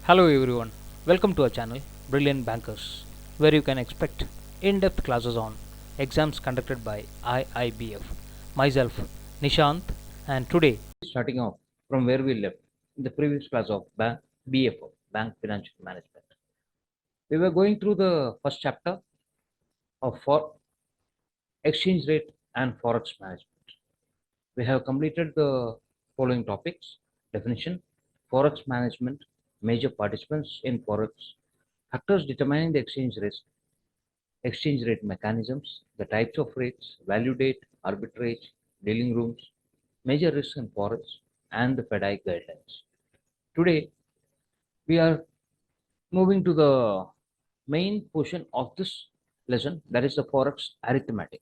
Hello everyone, welcome to our channel Brilliant Bankers, where you can expect in-depth classes on exams conducted by IIBF. Myself, Nishant, and today starting off from where we left in the previous class of BFO, Bank Financial Management. We were going through the first chapter of for exchange rate and forex management. We have completed the following topics: definition, forex management, major participants in forex, factors determining the exchange rate mechanisms, the types of rates, value date, arbitrage, dealing rooms, major risks in forex, and the FEDI guidelines. Today, we are moving to the main portion of this lesson, that is the forex arithmetic.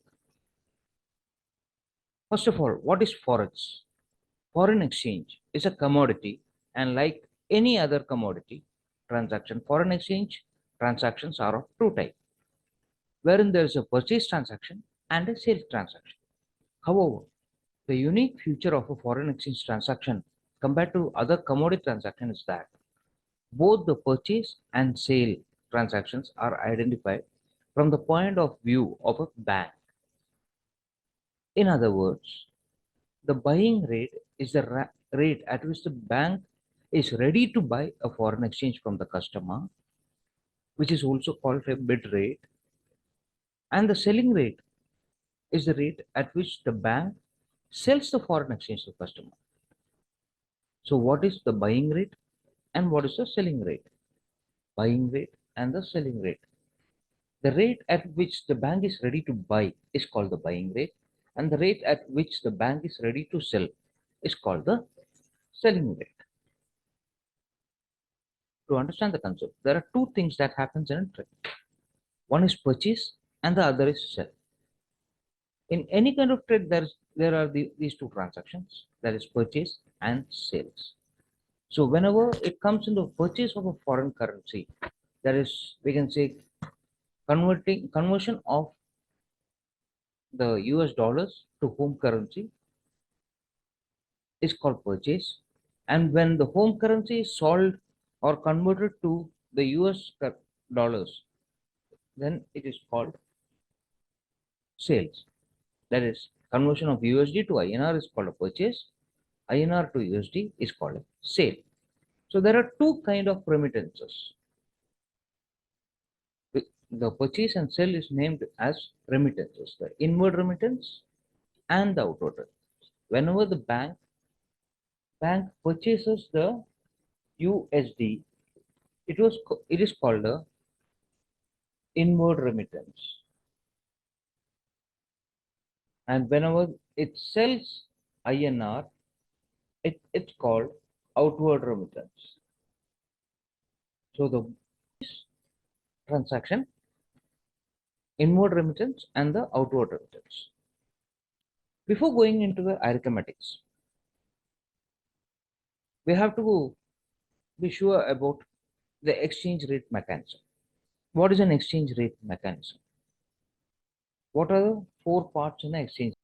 First of all, what is forex? Foreign exchange is a commodity, and like any other commodity transaction, foreign exchange transactions are of two types, wherein there is a purchase transaction and a sales transaction. However, the unique feature of a foreign exchange transaction compared to other commodity transactions is that both the purchase and sale transactions are identified from the point of view of a bank. In other words, the buying rate is the rate at which the bank is ready to buy a foreign exchange from the customer, which is also called a bid rate, and the selling rate is the rate at which the bank sells the foreign exchange to the customer. So, what is the buying rate and what is the selling rate? Buying rate and the selling rate. The rate at which the bank is ready to buy is called the buying rate, and the rate at which the bank is ready to sell is called the selling rate. To understand the concept, there are two things that happens in a trade. One is purchase and the other is sell. In any kind of trade, there are these two transactions, that is purchase and sales. So whenever it comes into purchase of a foreign currency, that is, we can say conversion of the US dollars to home currency is called purchase, and when the home currency is sold or converted to the US dollars, then it is called sales. That is, conversion of USD to INR is called a purchase, INR to USD is called a sale. So there are two kind of remittances. The purchase and sale is named as remittances, the inward remittance and the outward remittance. Whenever the bank purchases the USD, it is called a inward remittance, and whenever it sells INR, it's called outward remittance. So the transaction, inward remittance and the outward remittance. Before going into the arithmetics, we have to be sure about the exchange rate mechanism. What is an exchange rate mechanism? What are the four parts in the exchange?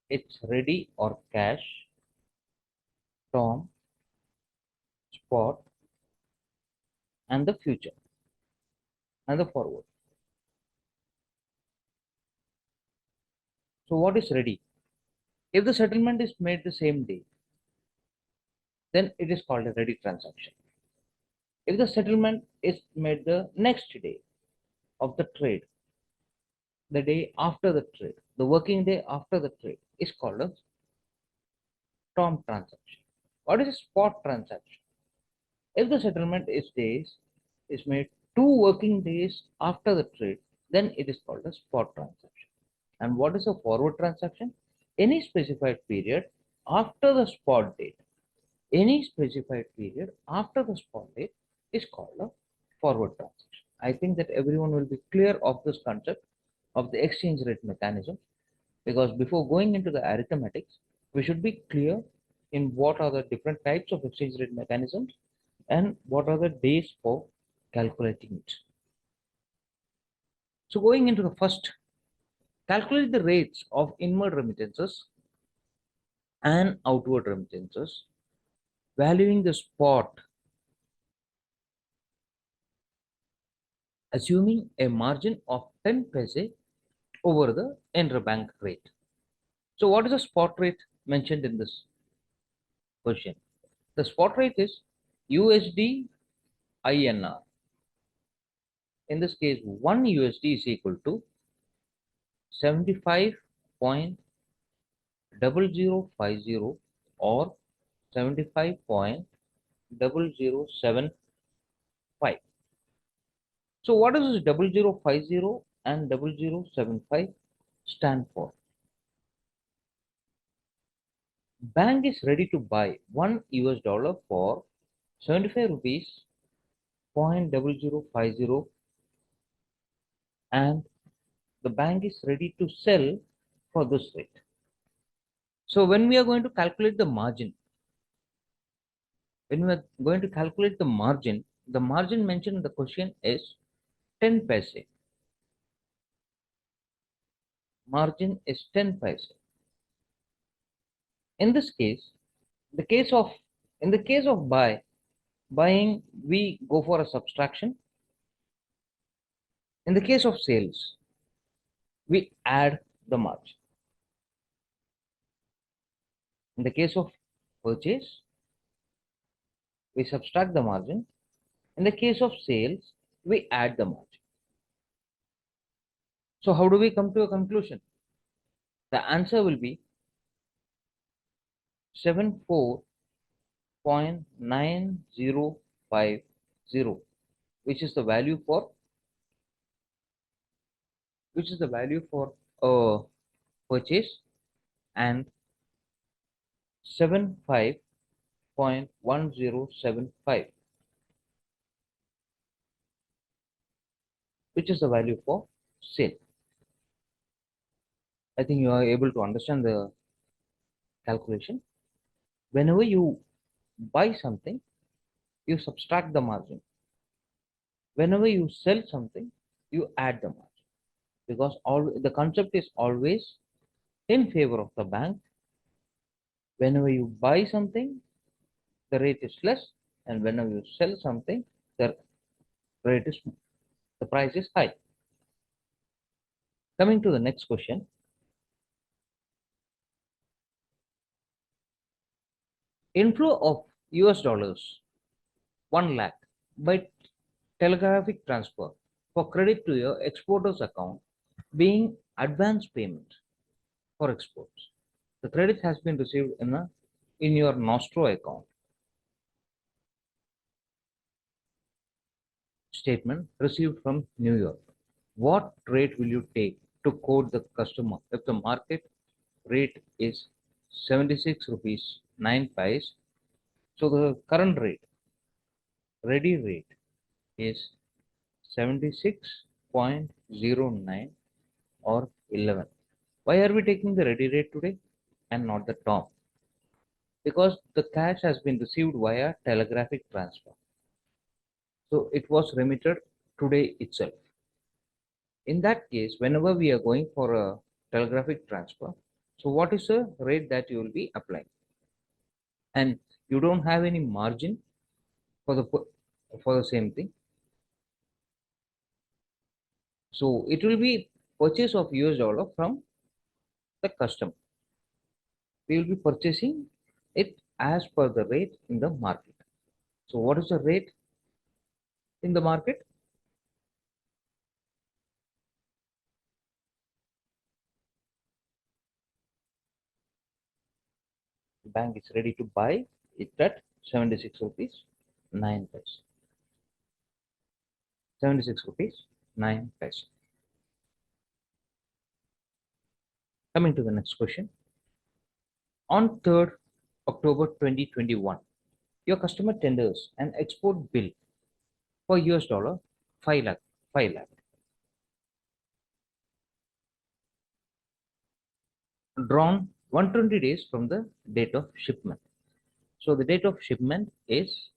It's ready or cash, term, spot, and the future, and the forward. So what is ready? If the settlement is made the same day, then it is called a ready transaction. If the settlement is made the next day of the trade, the day after the trade, the working day after the trade, is called a term transaction. What is a spot transaction? If the settlement is made 2 working days after the trade, then it is called a spot transaction. And what is a forward transaction? Any specified period after the spot date. Any specified period after the spot date is called a forward transaction. I think that everyone will be clear of this concept of the exchange rate mechanism, because before going into the arithmetics, we should be clear in what are the different types of exchange rate mechanisms and what are the days for calculating it. So going into the first, calculate the rates of inward remittances and outward remittances, valuing the spot assuming a margin of 10 paise over the interbank rate. So what is the spot rate mentioned in this question? The spot rate is USD INR. In this case, 1 USD is equal to 75.0050 or 75.0075. So what does this 0050 and 0075 stand for? Bank is ready to buy 1 US dollar for 75 rupees 0.0050, and the bank is ready to sell for this rate. So when we are going to calculate the margin, the margin mentioned in the question is 10 paise. Margin is 10 paise. In this case, the case of in the case of buying, we go for a subtraction. In the case of sales, we add the margin. In the case of purchase, we subtract the margin. In the case of sales, we add the margin. So how do we come to a conclusion? The answer will be 74.9050, which is the value for purchase, and 75.1075, which is the value for sale. I think you are able to understand the calculation. Whenever you buy something, you subtract the margin. Whenever you sell something, you add the margin, because the concept is always in favor of the bank. Whenever you buy something, the rate is less, and whenever you sell something, the price is high. Coming to the next question. Inflow of US dollars 1 lakh by telegraphic transfer for credit to your exporter's account, being advance payment for exports. The credit has been received in your Nostro account. Statement received from New York. What rate will you take to quote the customer if the market rate is 76 rupees 9 pies? So the current rate, ready rate, is 76.09 or 11. Why are we taking the ready rate today and not the top? Because the cash has been received via telegraphic transfer. So it was remitted today itself. In that case, whenever we are going for a telegraphic transfer, so what is the rate that you will be applying? And you don't have any margin for the same thing. So it will be purchase of US dollar from the customer. We will be purchasing it as per the rate in the market. So what is the rate in the market? The bank is ready to buy it at 76 rupees 9 paise. 76 rupees 9 paise. Coming to the next question. On 3rd October 2021, your customer tenders an export bill for US dollar 5 lakh. Drawn 120 days from the date of shipment. So the date of shipment is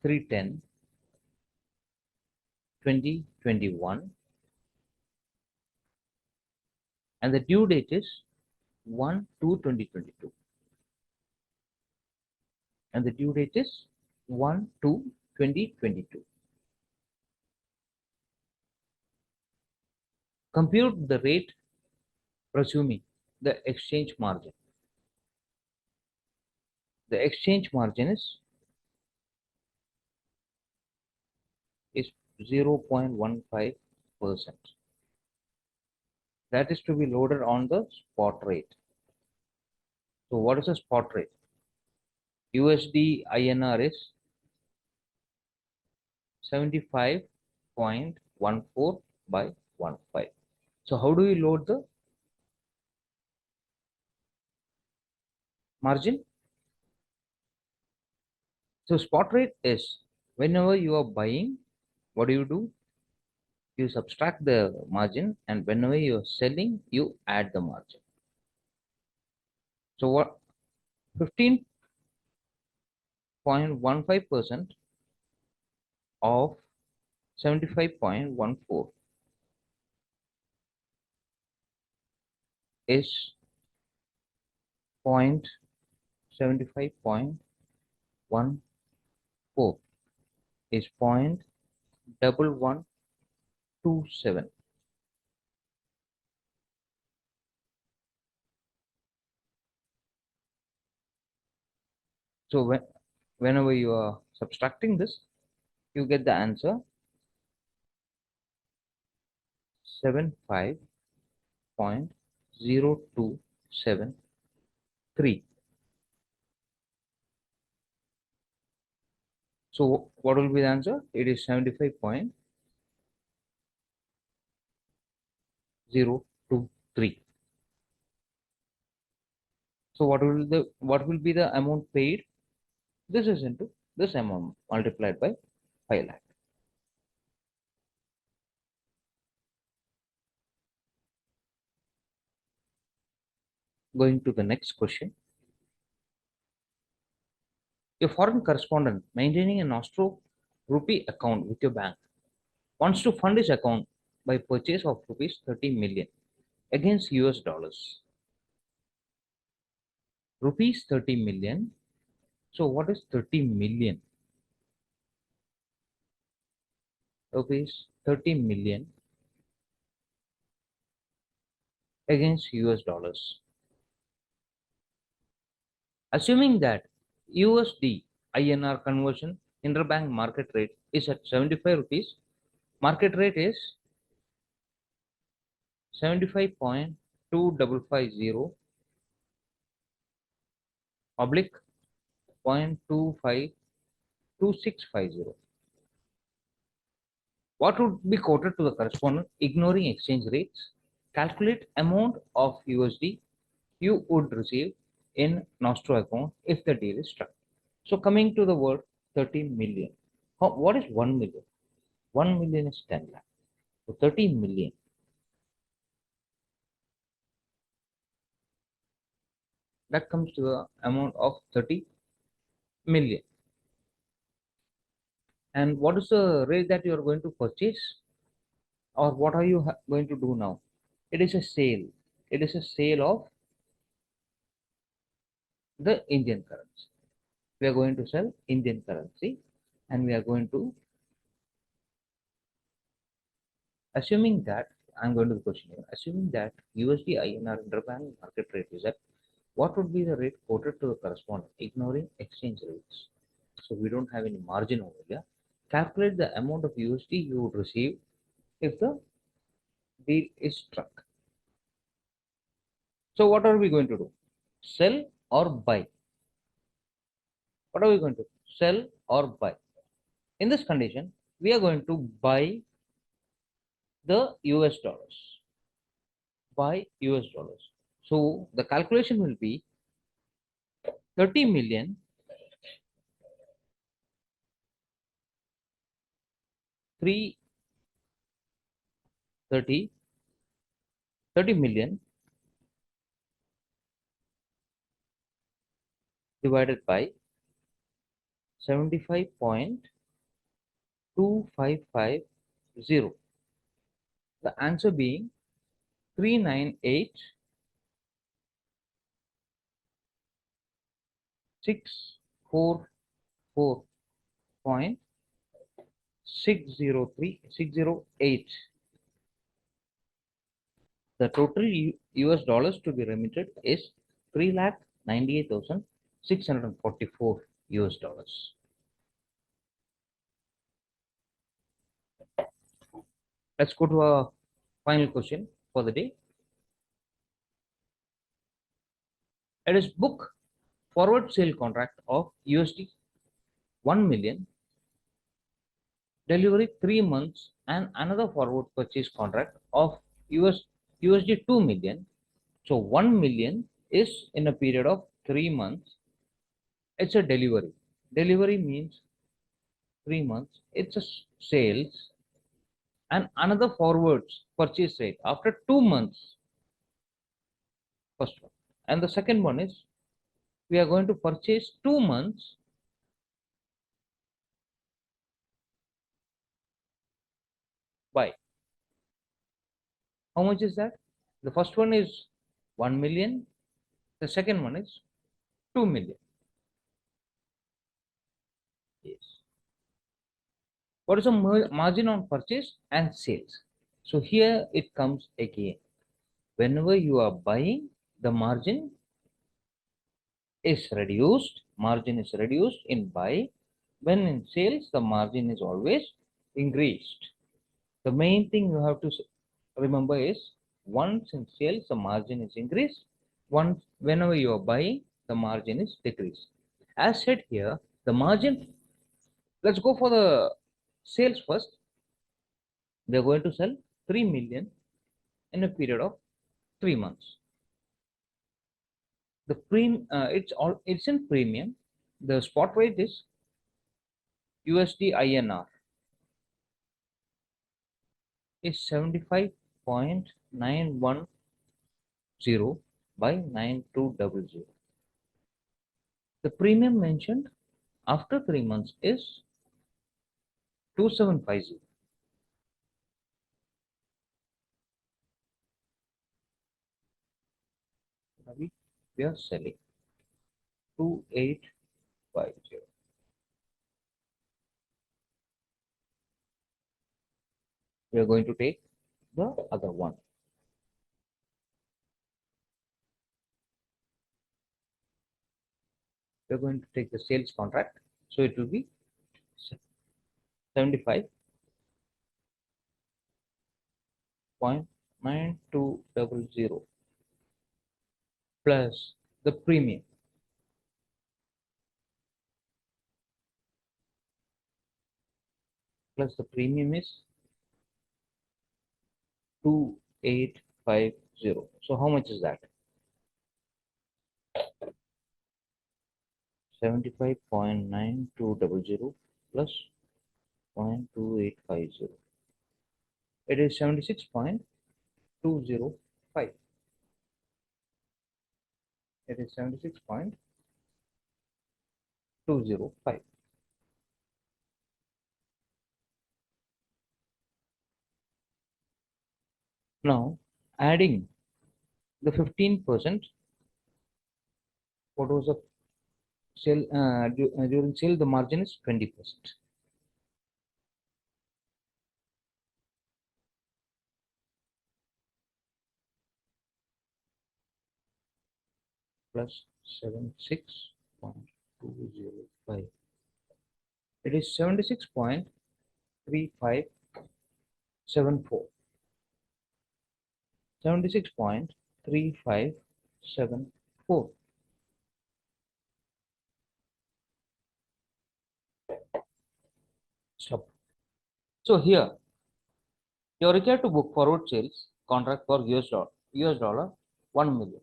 3/10/2021, and the due date is 1/2/2022, and the due date is 1/2/2022. Compute the rate presuming the exchange margin. The exchange margin is 0.15%. That is to be loaded on the spot rate. So what is the spot rate? USD INR is 75.14 by 15. So how do we load the margin? So spot rate is whenever you are buying, what do? You subtract the margin, and whenever you are selling, you add the margin. So what 15.15% of 75.14 is 0.75.14 is 0.1127. So whenever you are subtracting this, you get the answer 75.0273. So what will be the answer? It is 75.023. So what will be the amount paid? This is into this amount multiplied by 5 lakh. Going to the next question. Your foreign correspondent maintaining an Austro rupee account with your bank wants to fund his account by purchase of rupees 30 million against US dollars. Rupees 30 million. So what is 30 million? Rupees 30 million against US dollars. Assuming that USD INR conversion interbank market rate is at 75 rupees, market rate is 75.2550 oblique 0.252650. What would be quoted to the correspondent ignoring exchange rates? Calculate amount of USD you would receive in Nostro account if the deal is struck. So coming to the word 30 million. What is 1 million? 1 million is 10 lakh. So 30 million. That comes to the amount of 30 million. And what is the rate that you are going to purchase? Or what are you going to do now? It is a sale. It is a sale of the Indian currency. We are going to sell Indian currency, and we are going to, assuming that, I'm going to the question here, assuming that USD INR interbank market rate is at, what would be the rate quoted to the correspondent, ignoring exchange rates? So we don't have any margin over here. Calculate the amount of USD you would receive if the deal is struck. So what are we going to do? Sell or buy? What are we going to do? Sell or buy? In this condition, we are going to buy the US dollars. Buy US dollars. So the calculation will be 30 million 330 30 million divided by 75.2550. The answer being 398,644 608. The total US dollars to be remitted is 3,98,644 US dollars. Let's go to our final question for the day. It is book forward sale contract of USD 1 million, delivery 3 months, and another forward purchase contract of USD 2 million. So 1 million is in a period of 3 months. It's a delivery. Delivery means 3 months. It's a sales, and another forwards purchase rate after 2 months. First one. And the second one is we are going to purchase 2 months buy. How much is that? The first one is 1 million. The second one is 2 million. Yes. What is the margin on purchase and sales? So here it comes again. Whenever you are buying, the margin is reduced. Margin is reduced in buy. When in sales, the margin is always increased. The main thing you have to remember is once in sales, the margin is increased. Once, whenever you are buying, the margin is decreased. As said here, the margin, let's go for the sales first. We are going to sell 3 million in a period of 3 months. The it's in premium. The spot rate is USD INR is 75.910 by 9200. The premium mentioned after 3 months is 2750. We are selling 2850. We are going to take the other one. We are going to take the sales contract. So it will be 75.9200 plus the premium. Plus the premium is 2850. So how much is that? 75.9200 plus 0.2850. It is 76.205. It is 76.205. Now adding the 15%, what was the sale during sale? The margin is 20%. Plus 76.205. It is 76.3574. 76.3574. Stop. So here you are required to book forward sales contract for US dollar 1 million.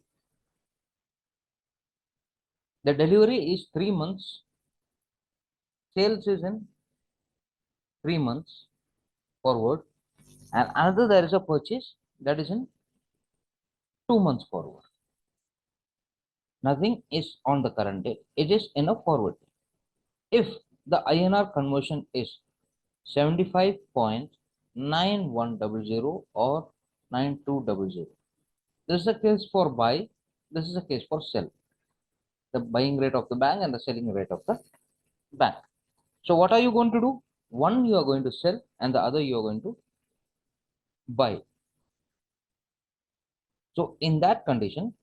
The delivery is 3 months. Sales is in 3 months forward, and another there is a purchase that is in 2 months forward. Nothing is on the current date. It is in a forward. If the INR conversion is 75.9100 or 9200, this is a case for buy. This is a case for sell. The buying rate of the bank and the selling rate of the bank. So what are you going to do? One you are going to sell and the other you are going to buy. So in that condition,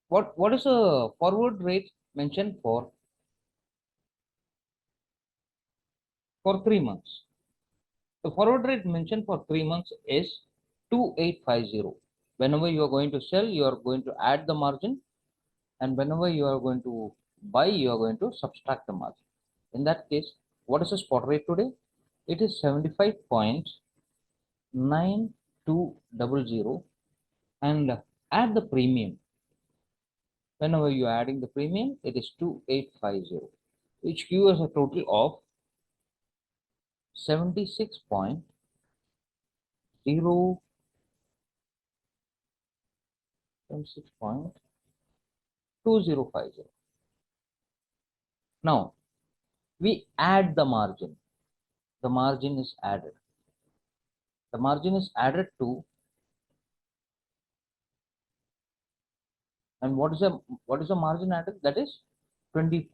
what is a forward rate mentioned for 3 months? The forward rate mentioned for 3 months is 2850. Whenever you are going to sell, you are going to add the margin, and whenever you are going to buy, you are going to subtract the margin. In that case, what is the spot rate today? It is 75.9200, and add the premium. Whenever you are adding the premium, it is 2850, which gives us a total of 76.0 26.2050. Now we add the margin. The margin is added. The margin is added to, and what is the margin added? That is 20%.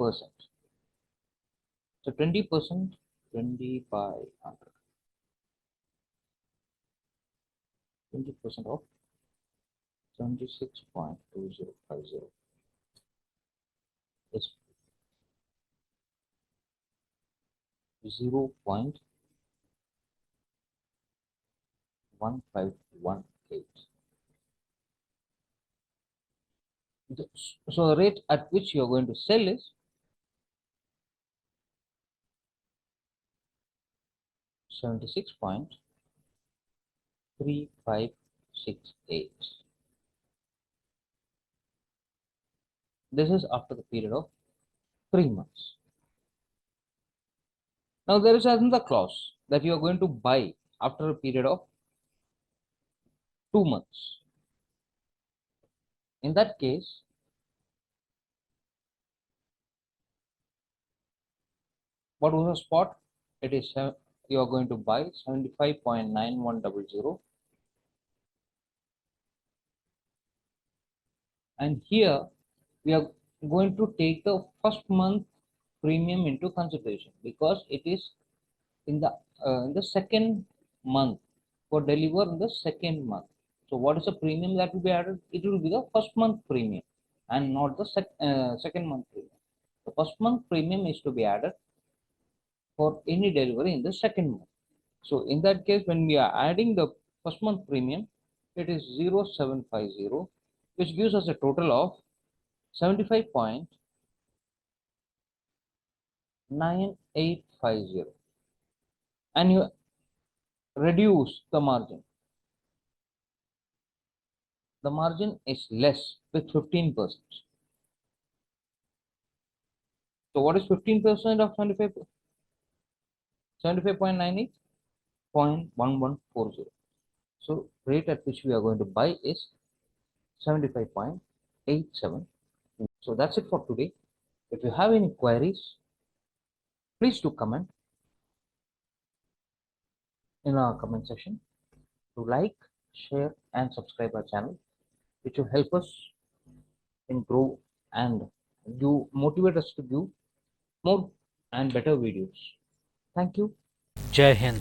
So 20%, 20 by 100, 20% of 76.2050 is 0.1518. So the rate at which you are going to sell is 76.3568. This is after the period of 3 months. Now there is another clause that you are going to buy after a period of 2 months. In that case, what was the spot? It is you are going to buy 75.9100, and here we are going to take the first month premium into consideration, because it is in the second month, for deliver in the second month. So what is the premium that will be added? It will be the first month premium and not the second month premium. The first month premium is to be added for any delivery in the second month. So in that case, when we are adding the first month premium, it is 0750, which gives us a total of 75.9850, and you reduce the margin. The margin is less with 15%. So what is 15% of 75? 75.98? 0.1140. So rate at which we are going to buy is 75.87. So that's it for today. If you have any queries, please do comment in our comment section. To like, share and subscribe our channel, which will help us in grow and motivate us to do more and better videos. Thank you. Jai Hind.